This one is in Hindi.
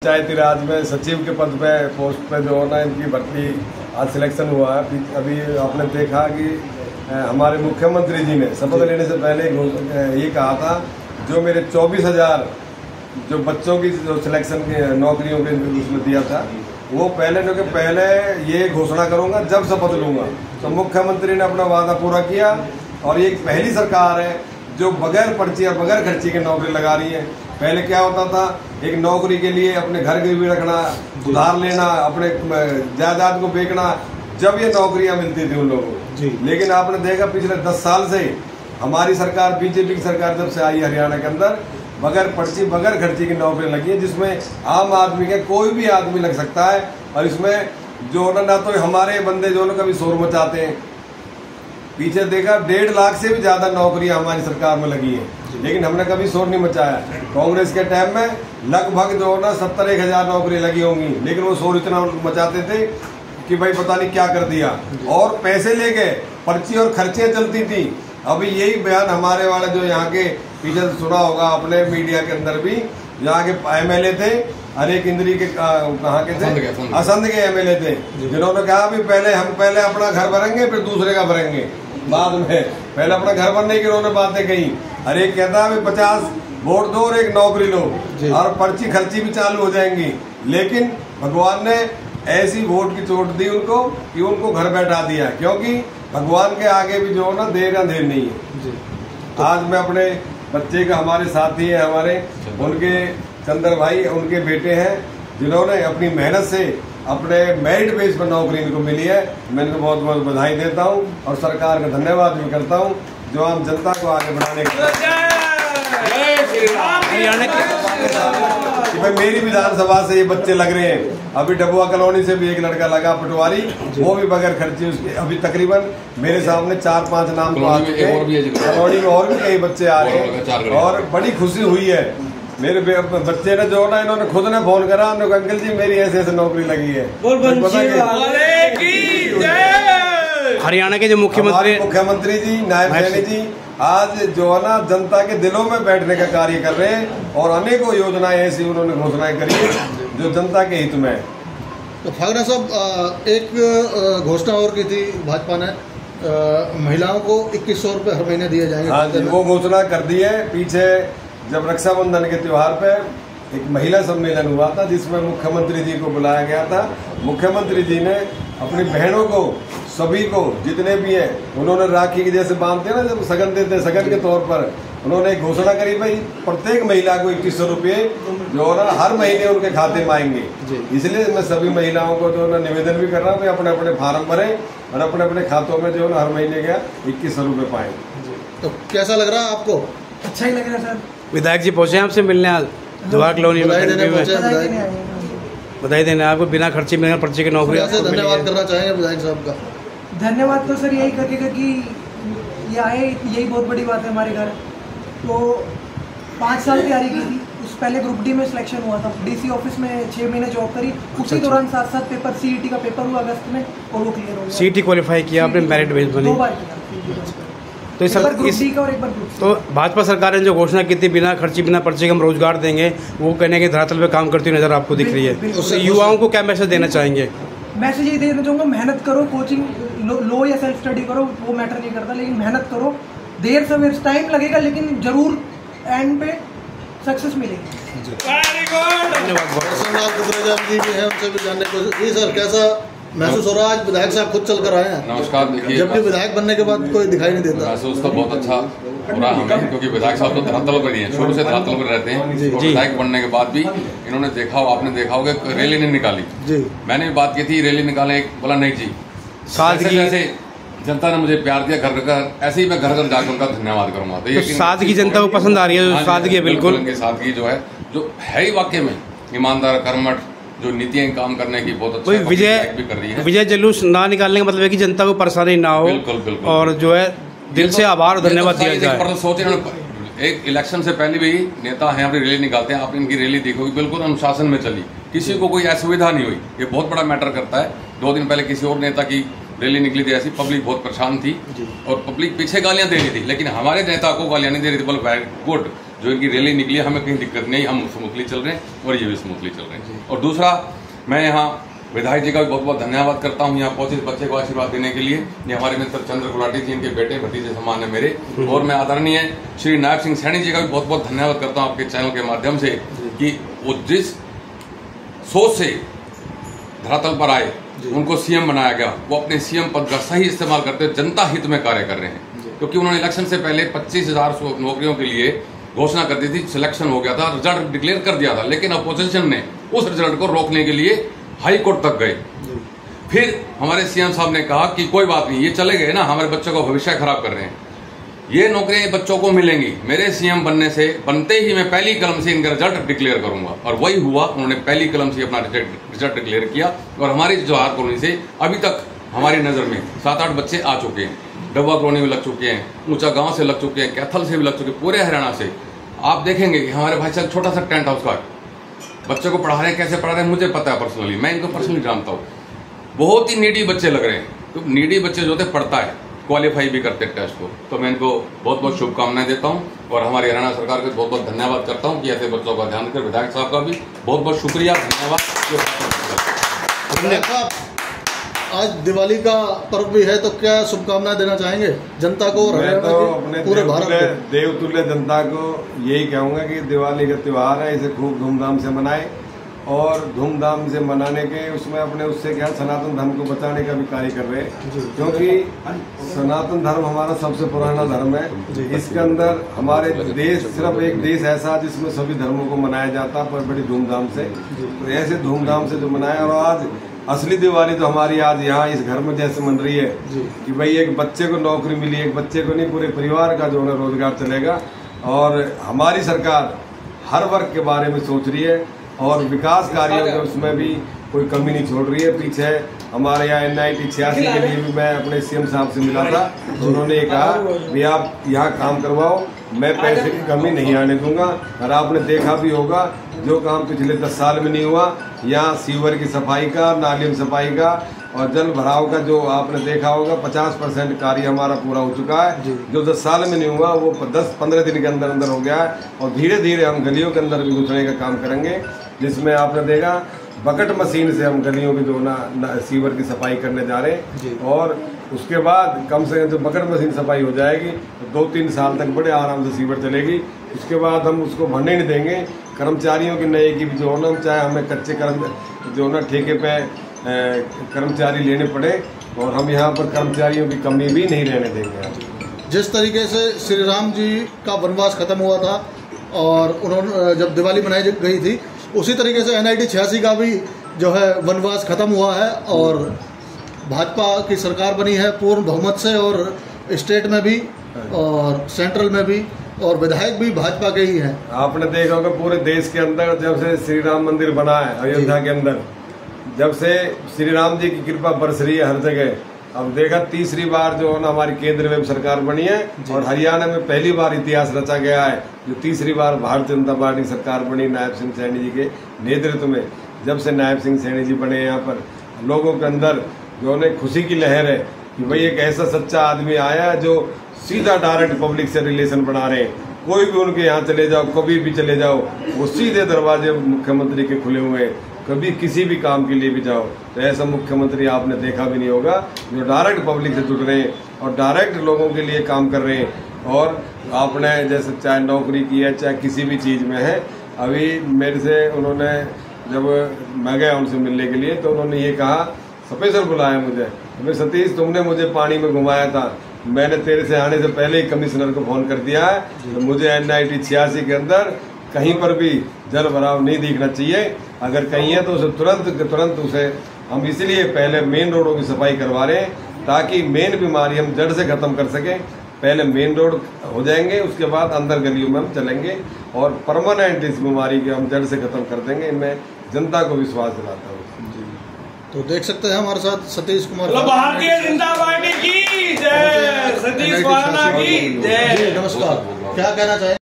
पंचायती राज में सचिव के पद पे पोस्ट पे जो है ना इनकी भर्ती आज सिलेक्शन हुआ है। अभी आपने देखा कि हमारे मुख्यमंत्री जी ने शपथ लेने से पहले ये कहा था जो मेरे 24,000 जो बच्चों की जो सिलेक्शन की नौकरियों के उसमें दिया था वो पहले ये घोषणा करूंगा जब शपथ लूंगा। तो मुख्यमंत्री ने अपना वादा पूरा किया और ये पहली सरकार है जो बगैर पर्ची और बगैर खर्ची की नौकरी लगा रही है। पहले क्या होता था, एक नौकरी के लिए अपने घर गिरवी रखना, उधार लेना, अपने जायदाद को बेचना, जब ये नौकरियां मिलती थी उन लोगों को। लेकिन आपने देखा पिछले 10 साल से हमारी सरकार, बीजेपी की सरकार जब से आई हरियाणा के अंदर, बगैर पर्ची बगैर खर्ची की नौकरी लगी है, जिसमें आम आदमी के कोई भी आदमी लग सकता है। और इसमें जो ना तो हमारे बंदे जो कभी शोर मचाते हैं, पीछे देखा 1.5 लाख से भी ज्यादा नौकरियां हमारी सरकार में लगी है, लेकिन हमने कभी शोर नहीं मचाया। कांग्रेस के टाइम में लगभग जो ना 70-1,000 नौकरी लगी होंगी, लेकिन वो शोर इतना मचाते थे कि भाई पता नहीं क्या कर दिया, और पैसे लेके पर्ची और खर्चे चलती थी। अभी यही बयान हमारे वाले जो यहाँ के पीछे सुना होगा अपने मीडिया के अंदर भी, यहाँ के MLA थे, हरेक इंद्री के कहाँ के थे, असंध के MLA थे, जिन्होंने कहा भी हम पहले अपना घर भरेंगे फिर दूसरे का भरेंगे। बाद में पहले अपना घर भरने की उन्होंने बातें कही। हर एक कहता है 50 वोट दो और एक नौकरी लो और पर्ची खर्ची भी चालू हो जाएंगी। लेकिन भगवान ने ऐसी वोट की चोट दी उनको कि उनको घर बैठा दिया, क्योंकि भगवान के आगे भी जो ना देर नहीं है। आज मैं अपने बच्चे का, हमारे साथी है हमारे, उनके चंद्र भाई उनके बेटे हैं, जिन्होंने अपनी मेहनत से अपने मेरिट बेस पर नौकरी इनको मिली है। मैं इनको बहुत बहुत बधाई देता हूं और सरकार का धन्यवाद भी करता हूं जो आम जनता को आगे बढ़ाने के भाई मेरी विधानसभा से ये बच्चे लग रहे हैं। अभी डबुआ कॉलोनी से भी एक लड़का लगा पटवारी, वो भी बगैर खर्ची। उसके अभी तकरीबन मेरे सामने 4-5 नाम तो आ चुके हैं, कॉलोनी में और भी कई बच्चे आ रहे हैं और बड़ी खुशी हुई है। मेरे बच्चे ने जो ना इन्होंने खुद ने फोन करा, अंकल जी मेरी ऐसे नौकरी लगी है। हरियाणा के जो मुख्यमंत्री जी, नायब सैनी जी आज जो है ना जनता के दिलों में बैठने का कार्य कर रहे हैं और अनेकों योजनाएं ऐसी उन्होंने घोषणाएं करी है जो जनता के हित में है। तो फागरा साहब, एक घोषणा और की थी भाजपा ने, महिलाओं को 2100 रुपये हर महीने दिए जाएंगे। हाँ जी, वो घोषणा कर दी है। पीछे जब रक्षाबंधन के त्योहार पे एक महिला सम्मेलन हुआ था जिसमें मुख्यमंत्री जी को बुलाया गया था। मुख्यमंत्री जी ने अपनी बहनों को, सभी को जितने भी हैं, उन्होंने राखी के जैसे बांधते हैं ना, जब सगन देते हैं, सगन के तौर पर उन्होंने एक घोषणा करी, भाई प्रत्येक महिला को 2100 रुपये जो ना हर महीने उनके खाते में आएंगे। इसलिए मैं सभी महिलाओं को जो ना निवेदन भी कर रहा हूँ कि अपने अपने फार्म भरें और अपने अपने खातों में जो ना हर महीने का 2100 रुपये पाएं। तो कैसा लग रहा है आपको? अच्छा ही लग रहा है सर। विधायक जी पहुंचे आपसे मिलने आज दुआ कॉलोनी में, बधाई देने आपको बिना खर्चे बिना पर्ची की नौकरी। धन्यवाद करना चाहेंगे विधायक साहब का? धन्यवाद तो सर यही करेगा कि ये आए, यही बहुत बड़ी बात है हमारे घर। तो 5 साल तैयारी की थी, उस पहले ग्रुप डी में सिलेक्शन हुआ था, DC ऑफिस में 6 महीने जॉब करी, उसी दौरान 7 पेपर CET का पेपर हुआ अगस्त में और वो क्लियर हो गया। CET क्वालिफाई किया आपने, मेरिट बेस बनी 2 बार किया। तो तो भाजपा सरकार ने जो घोषणा की थी बिना खर्ची बिना पर्ची के हम रोजगार देंगे, वो कहने के धरातल पे काम करती हुई नजर आपको दिख रही है। उससे युवाओं को क्या मैसेज देना चाहेंगे? मैसेज ये देना चाहूँगा, मेहनत करो, कोचिंग लो या सेल्फ स्टडी करो, वो मैटर नहीं करता, लेकिन मेहनत करो। देर से टाइम लगेगा लेकिन जरूर एंड पे सक्सेस मिलेगी। सर कैसा महसूस हो रहा है? आज विधायक साहब खुद चल कर आए हैं। नमस्कार। देखिए, जबकि विधायक बनने के बाद कोई दिखाई नहीं देता। महसूस तो बहुत अच्छा हो रहा है हमें, क्योंकि विधायक साहब तो धरातल पर ही हैं, शुरू से धरातल पर रहते हैं। तो विधायक बनने के बाद भी इन्होंने देखा हो, आपने देखा होगा रैली नहीं निकाली जी। मैंने भी बात की थी रैली निकाले, बोला नहीं जी, जैसे जनता ने मुझे प्यार दिया घर घर, ऐसे ही मैं घर घर जाकर उनका धन्यवाद करूंगा। तो सादगी जनता को पसंद आ रही है, सादगी है बिल्कुल। सादगी जो है, जो है ही वाकई में ईमानदार, कर्मठ, जो नीतियां काम करने की बहुत अच्छा विजय भी कर रही है। विजय जुलूस ना निकालने का मतलब है कि जनता को परेशानी ना हो। बिल्कुल। और जो है दिल से आभार और धन्यवाद दिया जाए। सोचे एक इलेक्शन से पहले भी नेता हैं अपनी रैली निकालते हैं, आप इनकी रैली देखोगे बिल्कुल अनुशासन में चली, किसी को कोई असुविधा नहीं हुई। ये बहुत बड़ा मैटर करता है। 2 दिन पहले किसी और नेता की रैली निकली थी ऐसी, पब्लिक बहुत परेशान थी और पब्लिक पीछे गालियां दे रही थी, लेकिन हमारे नेता को गालियां नहीं दे रही थी, बोल वेरी गुड। जो इनकी रैली निकली है हमें कहीं दिक्कत नहीं, हम स्मूथली चल रहे हैं और ये भी स्मूथली चल रहे हैं। और दूसरा, मैं यहाँ विधायक जी का भी बहुत बहुत धन्यवाद करता हूँ यहाँ पहुंचे बच्चे को आशीर्वाद देने के लिए। ये हमारे मित्र चंद्र गुलाटी जी, इनके बेटे भतीजे समान है मेरे। और मैं आदरणीय श्री नायब सिंह सैनी जी का भी बहुत बहुत धन्यवाद करता हूँ आपके चैनल के माध्यम से कि वो जिस सोच से धरातल पर आए, उनको सीएम बनाया गया, वो अपने सीएम पद का सही इस्तेमाल करते हुए जनता हित में कार्य कर रहे हैं। क्योंकि उन्होंने इलेक्शन से पहले 25,000 नौकरियों के लिए घोषणा कर दी थी, सिलेक्शन हो गया था, रिजल्ट डिक्लेयर कर दिया था, लेकिन अपोजिशन ने उस रिजल्ट को रोकने के लिए हाई कोर्ट तक गए। फिर हमारे सीएम साहब ने कहा कि कोई बात नहीं, ये चले गए ना, हमारे बच्चों का भविष्य खराब कर रहे हैं, ये नौकरियां बच्चों को मिलेंगी, मेरे सीएम बनते ही मैं पहली कलम से इनका रिजल्ट डिक्लेयर करूंगा। और वही हुआ, उन्होंने पहली कलम से अपना रिजल्ट डिक्लेयर किया। और हमारी जवाहर कॉलोनी से अभी तक हमारी नजर में 7-8 बच्चे आ चुके हैं, डब्बा कॉलोनी में लग चुके हैं, ऊंचा गांव से लग चुके हैं, कैथल से भी लग चुके हैं, पूरे हरियाणा से। आप देखेंगे कि हमारे भाई साहब छोटा सा टेंट हाउस का बच्चों को पढ़ा रहे हैं, कैसे पढ़ा रहे हैं मुझे पता है पर्सनली, मैं इनको पर्सनली जानता हूँ। बहुत ही नीडी बच्चे लग रहे हैं, तो नीडी बच्चे जो होते पढ़ता है, क्वालिफाई भी करते हैं टेस्ट को। तो मैं इनको बहुत बहुत शुभकामनाएं देता हूँ और हमारी हरियाणा सरकार को बहुत बहुत धन्यवाद करता हूँ कि ऐसे बच्चों का ध्यान रखकर। विधायक साहब का भी बहुत बहुत शुक्रिया, धन्यवाद। आज दिवाली का पर्व भी है, तो क्या शुभकामनाएं देना चाहेंगे जनता को? मैं तो अपने पूरे भारत देवतुल्य जनता को यही कहूँगा कि दिवाली का त्यौहार है, इसे खूब धूमधाम से मनाए और धूमधाम से मनाने के उसमें अपने उससे क्या सनातन धर्म को बचाने का भी कार्य कर रहे हैं। क्योंकि सनातन धर्म हमारा सबसे पुराना धर्म है। इसके अंदर हमारे देश सिर्फ एक देश ऐसा जिसमें सभी धर्मों को मनाया जाता है, पर बड़ी धूमधाम से। तो ऐसे धूमधाम से जो मनाया, और आज असली दिवाली तो हमारी आज यहाँ इस घर में जैसे मन रही है कि भाई एक बच्चे को नौकरी मिली, एक बच्चे को नहीं पूरे परिवार का जो है रोजगार चलेगा। और हमारी सरकार हर वर्ग के बारे में सोच रही है और विकास कार्यों के उसमें भी कोई कमी नहीं छोड़ रही है। पीछे हमारे यहाँ NIT 86 के लिए भी मैं अपने सीएम साहब से मिला था, तो उन्होंने ये कहा कि आप यहाँ काम करवाओ, मैं पैसे की कमी नहीं आने दूंगा। और आपने देखा भी होगा जो काम पिछले 10 साल में नहीं हुआ, यहाँ सीवर की सफाई का, नालियों सफाई का और जल भराव का जो आपने देखा होगा 50% कार्य हमारा पूरा हो चुका है। जो 10 साल में नहीं हुआ वो 10-15 दिन के अंदर अंदर हो गया है। और धीरे धीरे हम गलियों के अंदर भी घुसने का काम करेंगे, जिसमें आपने देखा बकेट मशीन से हम गलियों की जो ना सीवर की सफाई करने जा रहे हैं। और उसके बाद कम से कम जो बकेट मशीन सफाई हो जाएगी तो 2-3 साल तक बड़े आराम से सीवर चलेगी। उसके बाद हम उसको भरने नहीं देंगे। कर्मचारियों की नए की भी जो होना, चाहे हमें कच्चे जो ना ठेके पे कर्मचारी लेने पड़े, और हम यहाँ पर कर्मचारियों की कमी भी नहीं रहने देंगे। जिस तरीके से श्री राम जी का वनवास खत्म हुआ था और उन्होंने जब दिवाली मनाई गई थी, उसी तरीके से NIT 86 का भी जो है वनवास खत्म हुआ है और भाजपा की सरकार बनी है पूर्ण बहुमत से, और स्टेट में भी और सेंट्रल में भी, और विधायक भी भाजपा के ही हैं। आपने देखा होगा पूरे देश के अंदर जब से श्री राम मंदिर बना है अयोध्या के अंदर, जब से श्री राम जी की कृपा बरस रही है हर जगह। अब देखा तीसरी बार जो है ना हमारी केंद्र में सरकार बनी है और हरियाणा में पहली बार इतिहास रचा गया है जो तीसरी बार भारतीय जनता पार्टी सरकार बनी नायब सिंह सैनी जी के नेतृत्व में। जब से नायब सिंह सैनी जी बने, यहाँ पर लोगों के अंदर जो है खुशी की लहर है कि भाई एक ऐसा सच्चा आदमी आया जो सीधा डायरेक्ट पब्लिक से रिलेशन बना रहे हैं। कोई भी उनके यहाँ चले जाओ, कभी भी चले जाओ, वो सीधे दरवाजे मुख्यमंत्री के खुले हुए हैं। कभी किसी भी काम के लिए भी जाओ तो ऐसा मुख्यमंत्री आपने देखा भी नहीं होगा जो डायरेक्ट पब्लिक से जुड़ रहे हैं और डायरेक्ट लोगों के लिए काम कर रहे हैं। और आपने जैसे चाहे नौकरी की है चाहे किसी भी चीज़ में है, अभी मेरे से उन्होंने जब मैं गया उनसे मिलने के लिए तो उन्होंने ये कहा, स्पेशल बुलाया मुझे, भाई सतीश तुमने मुझे पानी में घुमाया था, मैंने तेरे से आने से पहले ही कमिश्नर को फोन कर दिया है तो मुझे NIT 86 के अंदर कहीं पर भी जल भराव नहीं दिखना चाहिए। अगर कहीं है तो उसे तुरंत उसे हम इसलिए पहले मेन रोडों की सफाई करवा रहे हैं ताकि मेन बीमारी हम जड़ से खत्म कर सकें। पहले मेन रोड हो जाएंगे, उसके बाद अंदर गलियों में हम चलेंगे और परमानेंट इस बीमारी के हम जड़ से खत्म कर देंगे। मैं जनता को विश्वास दिलाता हूँ। तो देख सकते हैं हमारे साथ सतीश कुमार, भारतीय जनता पार्टी की जय, सतीश कुमार की जय। नमस्कार, क्या कहना चाहेंगे?